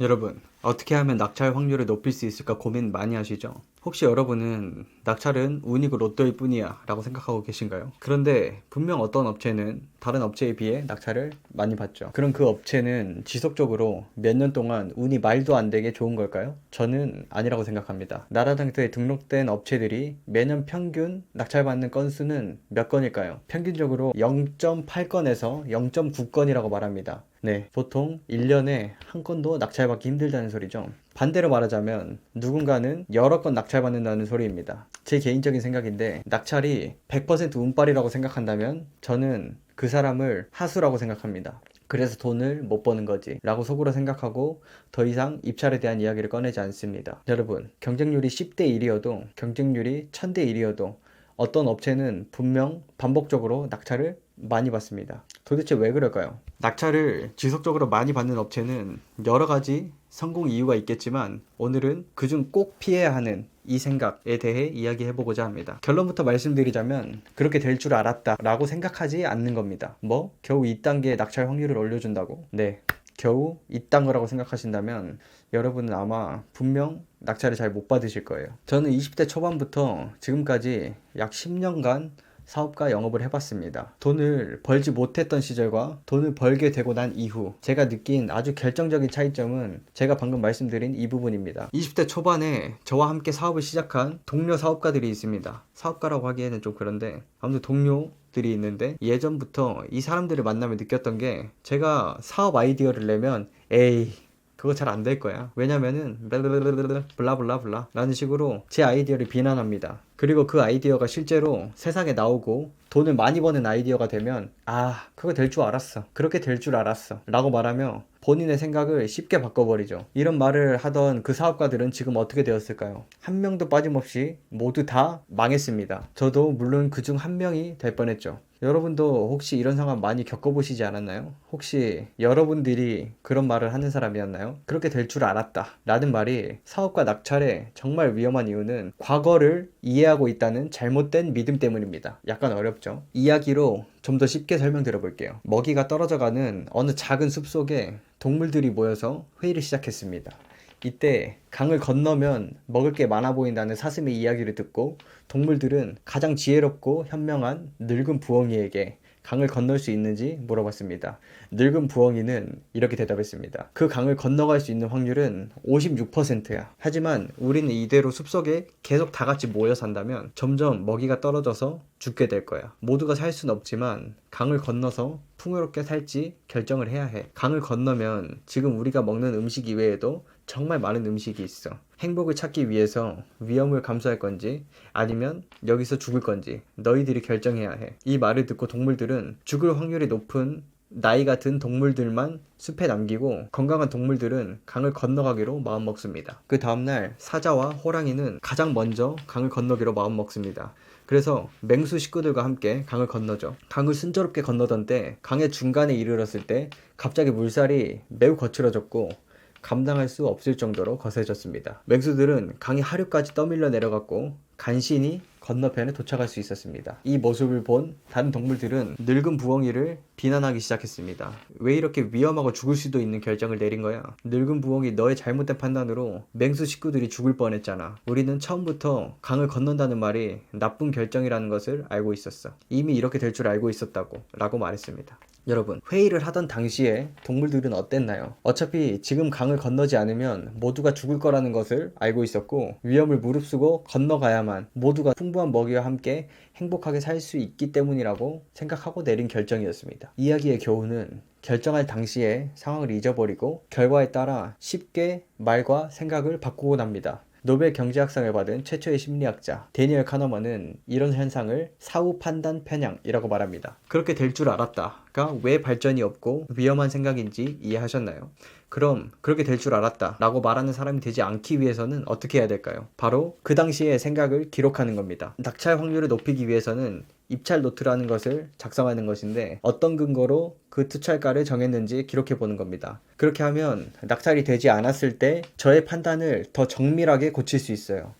여러분, 어떻게 하면 낙찰 확률을 높일 수 있을까 고민 많이 하시죠? 혹시 여러분은 낙찰은 운이고 로또일 뿐이야 라고 생각하고 계신가요? 그런데 분명 어떤 업체는 다른 업체에 비해 낙찰을 많이 받죠. 그럼 그 업체는 지속적으로 몇 년 동안 운이 말도 안 되게 좋은 걸까요? 저는 아니라고 생각합니다. 나라장터에 등록된 업체들이 매년 평균 낙찰받는 건수는 몇 건일까요? 평균적으로 0.8건에서 0.9건이라고 말합니다. 네, 보통 1년에 한 건도 낙찰받기 힘들다는 소리죠. 반대로 말하자면 누군가는 여러 건 낙찰받는다는 소리입니다. 제 개인적인 생각인데 낙찰이 100% 운빨이라고 생각한다면 저는 그 사람을 하수라고 생각합니다. 그래서 돈을 못 버는 거지 라고 속으로 생각하고 더 이상 입찰에 대한 이야기를 꺼내지 않습니다. 여러분, 경쟁률이 10대 1이어도 경쟁률이 1000대 1이어도 어떤 업체는 분명 반복적으로 낙찰을 많이 받습니다. 도대체 왜 그럴까요? 낙찰을 지속적으로 많이 받는 업체는 여러 가지 성공 이유가 있겠지만 오늘은 그중 꼭 피해야 하는 이 생각에 대해 이야기해보고자 합니다. 결론부터 말씀드리자면 그렇게 될 줄 알았다 라고 생각하지 않는 겁니다. 뭐? 겨우 2단계 낙찰 확률을 올려준다고? 네, 겨우 이딴 거라고 생각하신다면 여러분은 아마 분명 낙찰을 잘 못 받으실 거예요. 저는 20대 초반부터 지금까지 약 10년간 사업가 영업을 해봤습니다. 돈을 벌지 못했던 시절과 돈을 벌게 되고 난 이후 제가 느낀 아주 결정적인 차이점은 제가 방금 말씀드린 이 부분입니다. 20대 초반에 저와 함께 사업을 시작한 동료 사업가들이 있습니다. 사업가라고 하기에는 좀 그런데 아무튼 동료들이 있는데 예전부터 이 사람들을 만나면 느꼈던 게 제가 사업 아이디어를 내면 에이 그거 잘 안 될 거야. 왜냐면은 블라블라블라 라는 식으로 제 아이디어를 비난합니다. 그리고 그 아이디어가 실제로 세상에 나오고 돈을 많이 버는 아이디어가 되면 그거 될 줄 알았어. 그렇게 될 줄 알았어 라고 말하며 본인의 생각을 쉽게 바꿔버리죠. 이런 말을 하던 그 사업가들은 지금 어떻게 되었을까요? 한 명도 빠짐없이 모두 다 망했습니다. 저도 물론 그중 한 명이 될 뻔했죠. 여러분도 혹시 이런 상황 많이 겪어보시지 않았나요? 혹시 여러분들이 그런 말을 하는 사람이었나요? 그렇게 될 줄 알았다 라는 말이 사업과 낙찰의 정말 위험한 이유는 과거를 이해하고 있다는 잘못된 믿음 때문입니다. 약간 어렵죠? 이야기로 좀 더 쉽게 설명드려 볼게요. 먹이가 떨어져가는 어느 작은 숲속에 동물들이 모여서 회의를 시작했습니다. 이때 강을 건너면 먹을 게 많아 보인다는 사슴의 이야기를 듣고 동물들은 가장 지혜롭고 현명한 늙은 부엉이에게 강을 건널 수 있는지 물어봤습니다. 늙은 부엉이는 이렇게 대답했습니다. 그 강을 건너갈 수 있는 확률은 56%야. 하지만 우리는 이대로 숲속에 계속 다 같이 모여 산다면 점점 먹이가 떨어져서 죽게 될 거야. 모두가 살 순 없지만 강을 건너서 풍요롭게 살지 결정을 해야 해. 강을 건너면 지금 우리가 먹는 음식 이외에도 정말 많은 음식이 있어. 행복을 찾기 위해서 위험을 감수할 건지 아니면 여기서 죽을 건지 너희들이 결정해야 해. 이 말을 듣고 동물들은 죽을 확률이 높은 나이 같은 동물들만 숲에 남기고 건강한 동물들은 강을 건너가기로 마음먹습니다. 그 다음날 사자와 호랑이는 가장 먼저 강을 건너기로 마음먹습니다. 그래서 맹수 식구들과 함께 강을 건너죠. 강을 순조롭게 건너던 때 강의 중간에 이르렀을 때 갑자기 물살이 매우 거칠어졌고 감당할 수 없을 정도로 거세졌습니다. 맹수들은 강의 하류까지 떠밀려 내려갔고 간신히 건너편에 도착할 수 있었습니다. 이 모습을 본 다른 동물들은 늙은 부엉이를 비난하기 시작했습니다. 왜 이렇게 위험하고 죽을 수도 있는 결정을 내린 거야? 늙은 부엉이, 너의 잘못된 판단으로 맹수 식구들이 죽을 뻔했잖아. 우리는 처음부터 강을 건넌다는 말이 나쁜 결정이라는 것을 알고 있었어. 이미 이렇게 될 줄 알고 있었다고 라고 말했습니다. 여러분, 회의를 하던 당시에 동물들은 어땠나요? 어차피 지금 강을 건너지 않으면 모두가 죽을 거라는 것을 알고 있었고 위험을 무릅쓰고 건너가야만 모두가 풍부한 먹이와 함께 행복하게 살 수 있기 때문이라고 생각하고 내린 결정이었습니다. 이야기의 교훈은 결정할 당시에 상황을 잊어버리고 결과에 따라 쉽게 말과 생각을 바꾸고 납니다. 노벨 경제학상을 받은 최초의 심리학자 데니얼 카너먼은 이런 현상을 사후 판단 편향이라고 말합니다. 그렇게 될 줄 알았다가 왜 발전이 없고 위험한 생각인지 이해하셨나요? 그럼 그렇게 될 줄 알았다 라고 말하는 사람이 되지 않기 위해서는 어떻게 해야 될까요? 바로 그 당시의 생각을 기록하는 겁니다. 낙찰 확률을 높이기 위해서는 입찰 노트라는 것을 작성하는 것인데 어떤 근거로 그 투찰가를 정했는지 기록해 보는 겁니다. 그렇게 하면 낙찰이 되지 않았을 때 저의 판단을 더 정밀하게 고칠 수 있어요.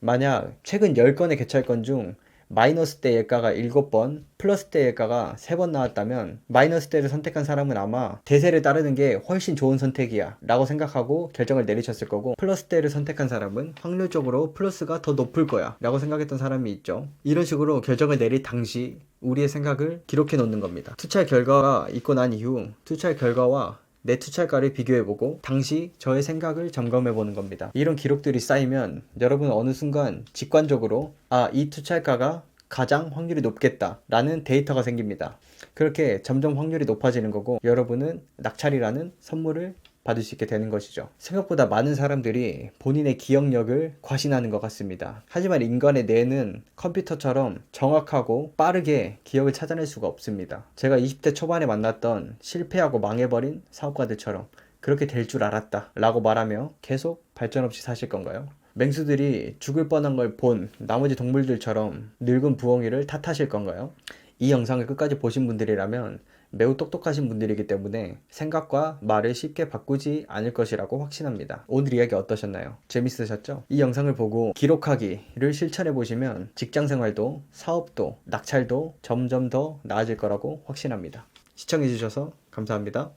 만약 최근 10건의 개찰건 중 마이너스 대 예가가 7번, 플러스 대 예가가 3번 나왔다면 마이너스 대를 선택한 사람은 아마 대세를 따르는 게 훨씬 좋은 선택이야 라고 생각하고 결정을 내리셨을 거고, 플러스 대를 선택한 사람은 확률적으로 플러스가 더 높을 거야 라고 생각했던 사람이 있죠. 이런 식으로 결정을 내릴 당시 우리의 생각을 기록해 놓는 겁니다. 투자의 결과가 있고 난 이후 투자의 결과와 내 투자가를 비교해보고 당시 저의 생각을 점검해보는 겁니다. 이런 기록들이 쌓이면 여러분은 어느 순간 직관적으로 이 투자가가 가장 확률이 높겠다 라는 데이터가 생깁니다. 그렇게 점점 확률이 높아지는 거고 여러분은 낙찰이라는 선물을 받을 수 있게 되는 것이죠. 생각보다 많은 사람들이 본인의 기억력을 과신하는 것 같습니다. 하지만 인간의 뇌는 컴퓨터처럼 정확하고 빠르게 기억을 찾아낼 수가 없습니다. 제가 20대 초반에 만났던 실패하고 망해버린 사업가들처럼 그렇게 될 줄 알았다 라고 말하며 계속 발전 없이 사실 건가요? 맹수들이 죽을 뻔한 걸 본 나머지 동물들처럼 늙은 부엉이를 탓하실 건가요? 이 영상을 끝까지 보신 분들이라면 매우 똑똑하신 분들이기 때문에 생각과 말을 쉽게 바꾸지 않을 것이라고 확신합니다. 오늘 이야기 어떠셨나요? 재밌으셨죠? 이 영상을 보고 기록하기를 실천해 보시면 직장생활도 사업도 낙찰도 점점 더 나아질 거라고 확신합니다. 시청해 주셔서 감사합니다.